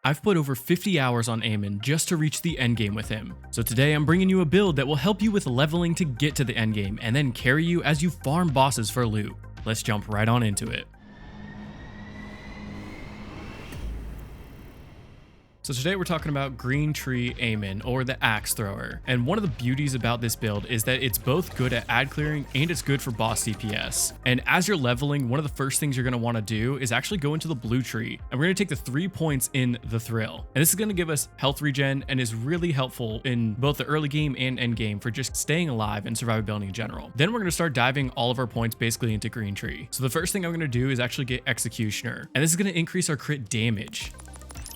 I've put over 50 hours on Amon just to reach the endgame with him. So today I'm bringing you a build that will help you with leveling to get to the endgame and then carry you as you farm bosses for loot. Let's jump right on into it. So today we're talking about Green Tree Amon, or the Axe Thrower. And one of the beauties about this build is that it's both good at ad clearing and it's good for boss CPS. And as you're leveling, one of the first things you're going to want to do is actually go into the blue tree. And we're going to take the 3 points in the Thrill. And this is going to give us health regen and is really helpful in both the early game and end game for just staying alive and survivability in general. Then we're going to start diving all of our points basically into Green Tree. So the first thing I'm going to do is actually get Executioner. And this is going to increase our crit damage.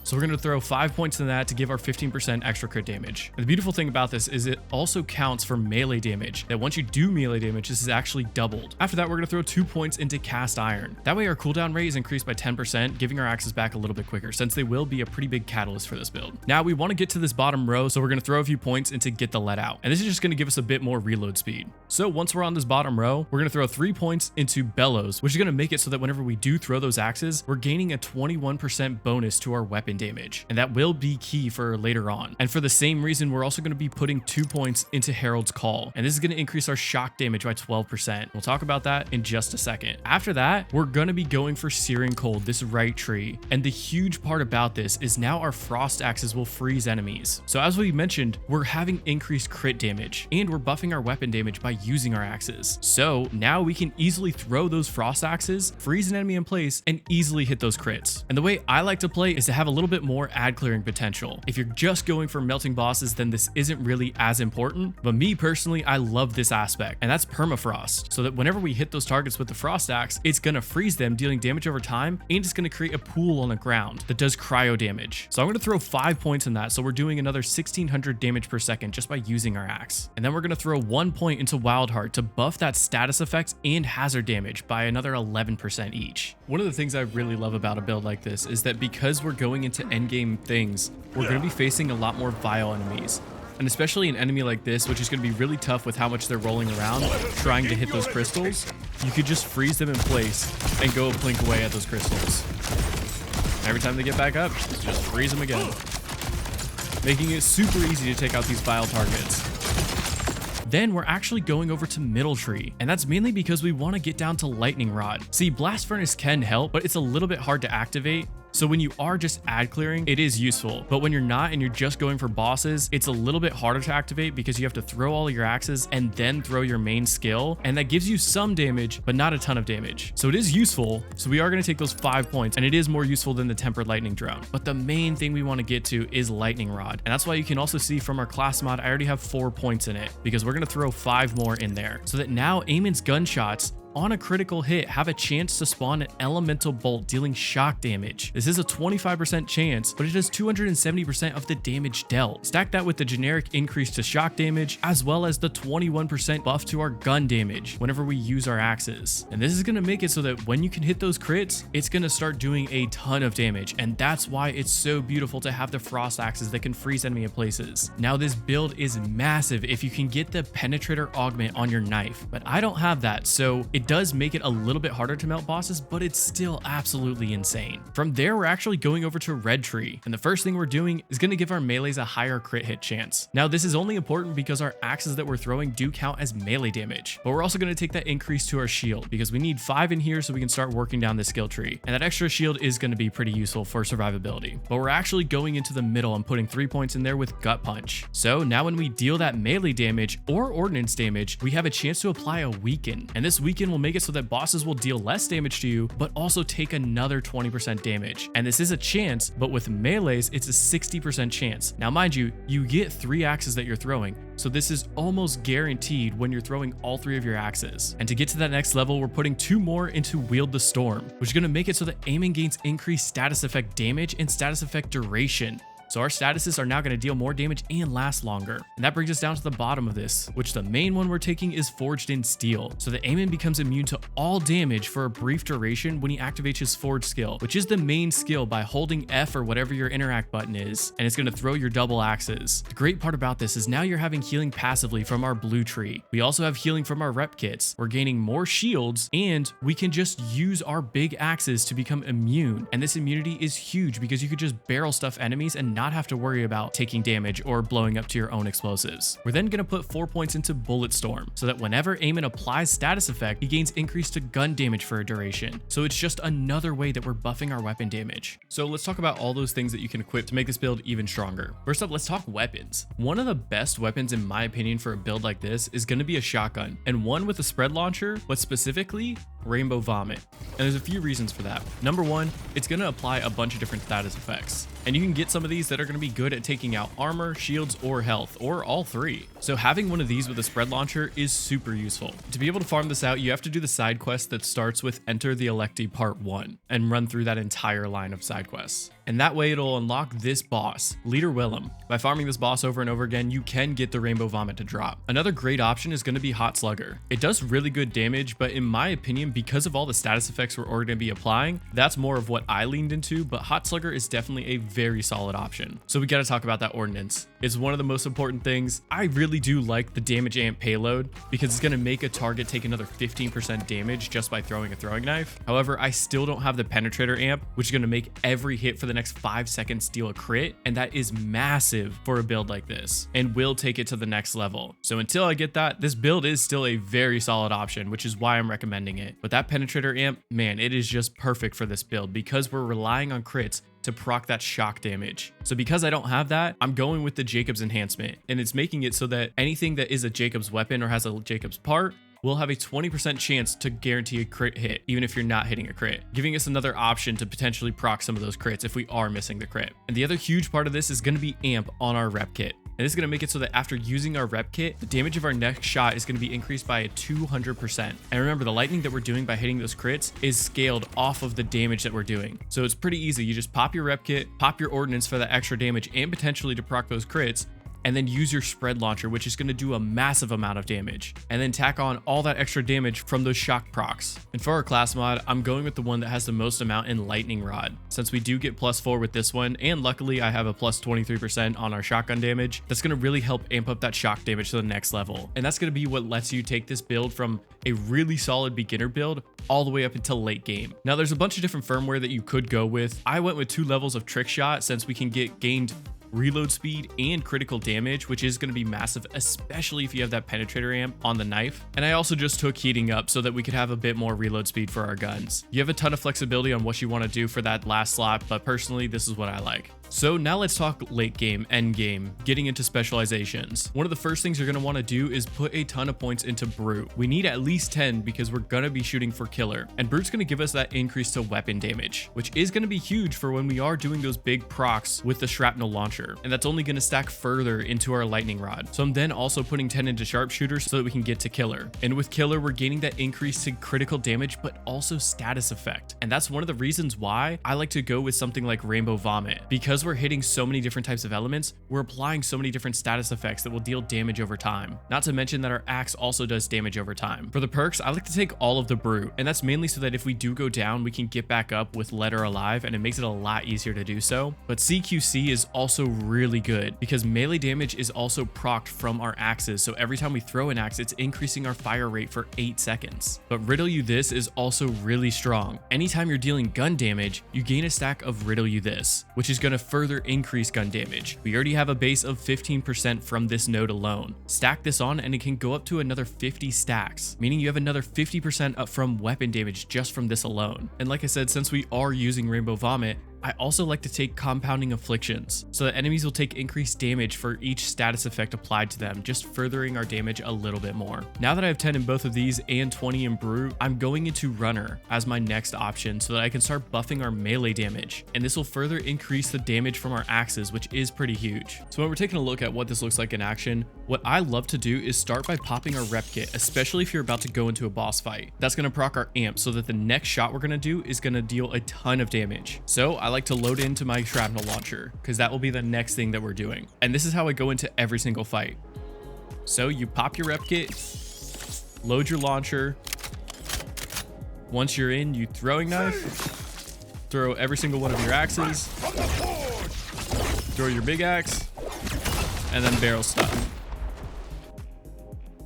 So we're going to throw 5 points in that to give our 15% extra crit damage. And the beautiful thing about this is it also counts for melee damage, that once you do melee damage, this is actually doubled. After that, we're going to throw 2 points into Cast Iron. That way our cooldown rate is increased by 10%, giving our axes back a little bit quicker, since they will be a pretty big catalyst for this build. Now we want to get to this bottom row, so we're going to throw a few points into Get the Let Out. And this is just going to give us a bit more reload speed. So once we're on this bottom row, we're going to throw 3 points into Bellows, which is going to make it so that whenever we do throw those axes, we're gaining a 21% bonus to our weapon damage. And that will be key for later on. And for the same reason, we're also going to be putting 2 points into Herald's Call. And this is going to increase our shock damage by 12%. We'll talk about that in just a second. After that, we're going to be going for Searing Cold, this right tree. And the huge part about this is now our frost axes will freeze enemies. So as we mentioned, we're having increased crit damage and we're buffing our weapon damage by using our axes. So now we can easily throw those frost axes, freeze an enemy in place, and easily hit those crits. And the way I like to play is to have a little bit more ad clearing potential. If you're just going for melting bosses, then this isn't really as important. But me personally, I love this aspect, and that's permafrost. So that whenever we hit those targets with the frost axe, it's gonna freeze them, dealing damage over time, and it's gonna create a pool on the ground that does cryo damage. So I'm gonna throw 5 points in that, so we're doing another 1600 damage per second just by using our axe. And then we're gonna throw 1 point into Wild Heart to buff that status effect and hazard damage by another 11% each. One of the things I really love about a build like this is that because we're going into endgame things, we're going to be facing a lot more vile enemies. And especially an enemy like this, which is going to be really tough with how much they're rolling around, trying to hit those crystals, you could just freeze them in place and go blink away at those crystals. And every time they get back up, just freeze them again, making it super easy to take out these vile targets. Then we're actually going over to Middle Tree, and that's mainly because we want to get down to Lightning Rod. See, Blast Furnace can help, but it's a little bit hard to activate. So when you are just ad clearing, it is useful. But when you're not and you're just going for bosses, it's a little bit harder to activate because you have to throw all your axes and then throw your main skill. And that gives you some damage, but not a ton of damage. So it is useful. So we are going to take those 5 points, and it is more useful than the Tempered Lightning Drone. But the main thing we want to get to is Lightning Rod. And that's why you can also see from our class mod, I already have 4 points in it because we're going to throw 5 more in there so that now Amon's gunshots on a critical hit have a chance to spawn an elemental bolt dealing shock damage. This is a 25% chance, but it does 270% of the damage dealt. Stack that with the generic increase to shock damage, as well as the 21% buff to our gun damage whenever we use our axes. And this is going to make it so that when you can hit those crits, it's going to start doing a ton of damage. And that's why it's so beautiful to have the frost axes that can freeze enemy in places. Now this build is massive if you can get the penetrator augment on your knife, but I don't have that, so it does make it a little bit harder to melt bosses, but it's still absolutely insane. From there, we're actually going over to Red Tree, and the first thing we're doing is going to give our melees a higher crit hit chance. Now this is only important because our axes that we're throwing do count as melee damage, but we're also going to take that increase to our shield because we need 5 in here so we can start working down the skill tree, and that extra shield is going to be pretty useful for survivability. But we're actually going into the middle and putting 3 points in there with Gut Punch. So now when we deal that melee damage or ordnance damage, we have a chance to apply a weaken, and this weaken will make it so that bosses will deal less damage to you, but also take another 20% damage. And this is a chance, but with melees, it's a 60% chance. Now, mind you, you get 3 axes that you're throwing, so this is almost guaranteed when you're throwing all 3 of your axes. And to get to that next level, we're putting 2 more into Wield the Storm, which is going to make it so that Amon gains increased status effect damage and status effect duration. So our statuses are now going to deal more damage and last longer. And that brings us down to the bottom of this, which the main one we're taking is Forged in Steel. So that Amon becomes immune to all damage for a brief duration when he activates his Forge skill, which is the main skill by holding F or whatever your interact button is, and it's going to throw your double axes. The great part about this is now you're having healing passively from our blue tree. We also have healing from our rep kits. We're gaining more shields, and we can just use our big axes to become immune. And this immunity is huge because you could just barrel stuff enemies and not have to worry about taking damage or blowing up to your own explosives. We're then going to put 4 points into Bullet Storm so that whenever Amon applies status effect, he gains increase to gun damage for a duration. So it's just another way that we're buffing our weapon damage. So let's talk about all those things that you can equip to make this build even stronger. First up, let's talk weapons. One of the best weapons in my opinion for a build like this is going to be a shotgun, and one with a spread launcher, but specifically Rainbow Vomit. And there's a few reasons for that. Number one, it's going to apply a bunch of different status effects. And you can get some of these that are going to be good at taking out armor, shields, or health, or all three. So having one of these with a spread launcher is super useful. To be able to farm this out, you have to do the side quest that starts with Enter the Electi Part 1 and run through that entire line of side quests. And that way it'll unlock this boss, Leader Willem. By farming this boss over and over again, you can get the Rainbow Vomit to drop. Another great option is going to be Hot Slugger. It does really good damage, but in my opinion, because of all the status effects we're already going to be applying, that's more of what I leaned into, but Hot Slugger is definitely a very solid option. So we got to talk about that ordnance. It's one of the most important things. I really do like the damage amp payload because it's going to make a target take another 15% damage just by throwing a throwing knife. However, I still don't have the penetrator amp, which is going to make every hit for the next 5 seconds deal a crit, and that is massive for a build like this and will take it to the next level. So until I get that, this build is still a very solid option, which is why I'm recommending it. But that penetrator amp, man, it is just perfect for this build because we're relying on crits to proc that shock damage. So because I don't have that, I'm going with the Jacobs enhancement, and it's making it so that anything that is a Jacobs weapon or has a Jacobs part will have a 20% chance to guarantee a crit hit, even if you're not hitting a crit, giving us another option to potentially proc some of those crits if we are missing the crit. And the other huge part of this is going to be amp on our rep kit. And this is going to make it so that after using our rep kit, the damage of our next shot is going to be increased by 200%. And remember, the lightning that we're doing by hitting those crits is scaled off of the damage that we're doing. So it's pretty easy. You just pop your rep kit, pop your ordnance for that extra damage and potentially to proc those crits, and then use your spread launcher, which is going to do a massive amount of damage, and then tack on all that extra damage from those shock procs. And for our class mod, I'm going with the one that has the most amount in lightning rod, since we do get +4 with this one, and luckily I have a +23% on our shotgun damage. That's going to really help amp up that shock damage to the next level, and that's going to be what lets you take this build from a really solid beginner build all the way up until late game. Now there's a bunch of different firmware that you could go with. I went with 2 levels of trick shot since we can get gained reload speed and critical damage, which is going to be massive, especially if you have that penetrator amp on the knife. And I also just took heating up so that we could have a bit more reload speed for our guns. You have a ton of flexibility on what you want to do for that last slot, but personally, this is what I like. So now let's talk late game, end game, getting into specializations. One of the first things you're going to want to do is put a ton of points into Brute. We need at least 10 because we're going to be shooting for killer, and Brute's going to give us that increase to weapon damage, which is going to be huge for when we are doing those big procs with the shrapnel launcher, and that's only going to stack further into our lightning rod. So I'm then also putting 10 into sharpshooter so that we can get to killer, and with killer we're gaining that increase to critical damage but also status effect, and that's one of the reasons why I like to go with something like Rainbow Vomit. Because we're hitting so many different types of elements, we're applying so many different status effects that will deal damage over time. Not to mention that our axe also does damage over time. For the perks, I like to take all of the Brute, and that's mainly so that if we do go down, we can get back up with Letter Alive, and it makes it a lot easier to do so. But CQC is also really good because melee damage is also procced from our axes, so every time we throw an axe, it's increasing our fire rate for 8 seconds. But Riddle You This is also really strong. Anytime you're dealing gun damage, you gain a stack of Riddle You This, which is going to further increase gun damage. We already have a base of 15% from this node alone. Stack this on and it can go up to another 50 stacks, meaning you have another 50% up from weapon damage just from this alone. And like I said, since we are using Rainbow Vomit, I also like to take Compounding Afflictions, so that enemies will take increased damage for each status effect applied to them, just furthering our damage a little bit more. Now that I have 10 in both of these and 20 in Brute, I'm going into Runner as my next option so that I can start buffing our melee damage, and this will further increase the damage from our axes, which is pretty huge. So when we're taking a look at what this looks like in action, what I love to do is start by popping our rep kit, especially if you're about to go into a boss fight. That's going to proc our amp so that the next shot we're going to do is going to deal a ton of damage. So I like to load into my shrapnel launcher because that will be the next thing that we're doing. And this is how I go into every single fight. So you pop your rep kit, load your launcher. Once you're in, you throwing knife, throw every single one of your axes, throw your big axe, and then barrel stuff.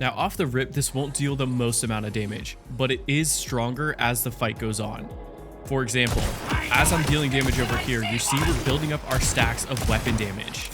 Now off the rip, this won't deal the most amount of damage, but it is stronger as the fight goes on. For example, as I'm dealing damage over here, you see we're building up our stacks of weapon damage.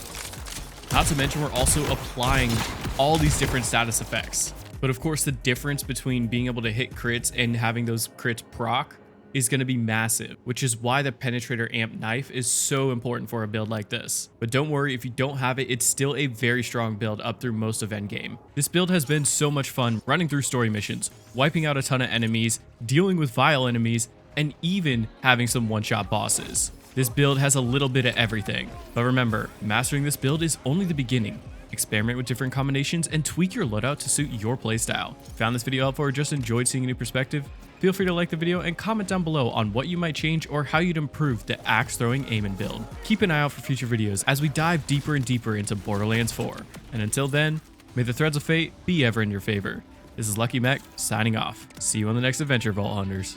Not to mention we're also applying all these different status effects. But of course, the difference between being able to hit crits and having those crits proc is going to be massive, which is why the Penetrator Amp knife is so important for a build like this. But don't worry, if you don't have it, it's still a very strong build up through most of endgame. This build has been so much fun running through story missions, wiping out a ton of enemies, dealing with vile enemies, and even having some one-shot bosses. This build has a little bit of everything. But remember, mastering this build is only the beginning. Experiment with different combinations and tweak your loadout to suit your playstyle. Found this video helpful or just enjoyed seeing a new perspective? Feel free to like the video and comment down below on what you might change or how you'd improve the axe throwing Amon build. Keep an eye out for future videos as we dive deeper and deeper into Borderlands 4. And until then, may the threads of fate be ever in your favor. This is Lucky Mech signing off. See you on the next adventure, Vault Hunters.